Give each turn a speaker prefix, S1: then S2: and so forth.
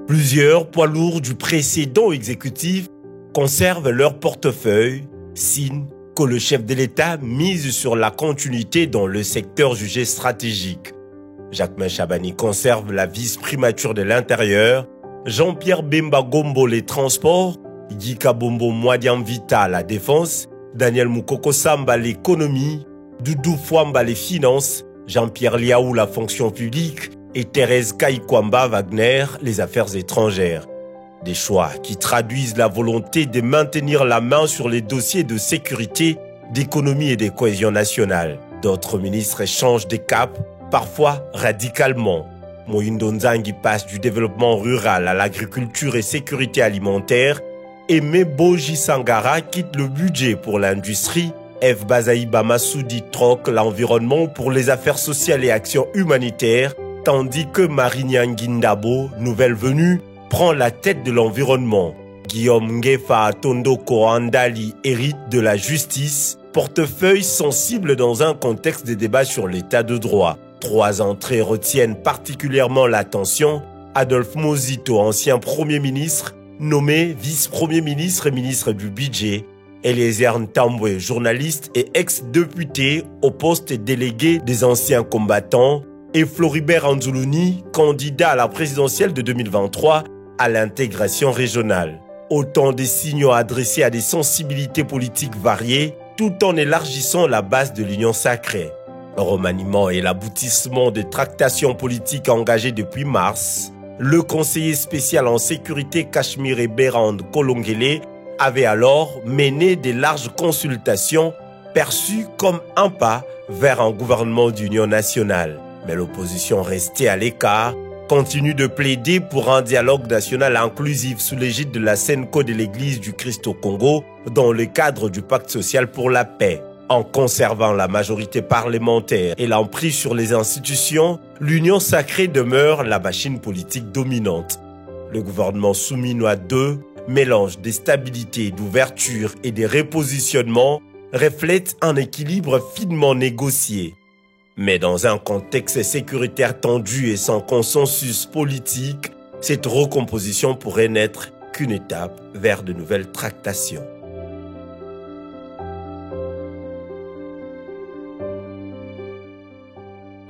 S1: Plusieurs poids lourds du précédent exécutif conservent leur portefeuille, signe que le chef de l'État mise sur la continuité dans le secteur jugé stratégique. Jacquemain Chabani conserve la vice-primature de l'Intérieur, Jean-Pierre Bemba Gombo les Transports, Guy Kabombo Mwadian Vita la Défense, Daniel Moukoko Samba l'Économie, Doudou Fouamba les Finances, Jean-Pierre Liaou la Fonction Publique et Thérèse Kaikwamba Wagner les Affaires étrangères. Des choix qui traduisent la volonté de maintenir la main sur les dossiers de sécurité, d'économie et de cohésion nationale. D'autres ministres changent de cap, parfois radicalement. Mohindo Nzangi passe du développement rural à l'agriculture et sécurité alimentaire. Aimé Boji Sangara quitte le budget pour l'industrie. F. Bazaïba Massoudi troque l'environnement pour les affaires sociales et actions humanitaires, tandis que Marie-Niangui Ndabo, nouvelle venue, prend la tête de l'environnement. Guillaume Ngefa Tondoko Andali hérite de la justice, portefeuille sensible dans un contexte de débat sur l'état de droit. 3 entrées retiennent particulièrement l'attention. Adolphe Mozito, ancien Premier ministre, nommé vice-premier ministre et ministre du budget. Eliezer Ntambwe, journaliste et ex-député au poste délégué des anciens combattants. Et Floribert Anzoulouni, candidat à la présidentielle de 2023 à l'intégration régionale. Autant de signaux adressés à des sensibilités politiques variées, tout en élargissant la base de l'Union sacrée. Le remaniement et l'aboutissement des tractations politiques engagées depuis mars, le conseiller spécial en sécurité Cachemire Berand Kolongele avait alors mené de larges consultations perçues comme un pas vers un gouvernement d'union nationale. Mais l'opposition restée à l'écart continue de plaider pour un dialogue national inclusif sous l'égide de la Senko de l'Église du Christ au Congo dans le cadre du pacte social pour la paix. En conservant la majorité parlementaire et l'emprise sur les institutions, l'Union sacrée demeure la machine politique dominante. Le gouvernement Souminois II, mélange de stabilité, d'ouverture et de repositionnement, reflète un équilibre finement négocié. Mais dans un contexte sécuritaire tendu et sans consensus politique, cette recomposition pourrait n'être qu'une étape vers de nouvelles tractations.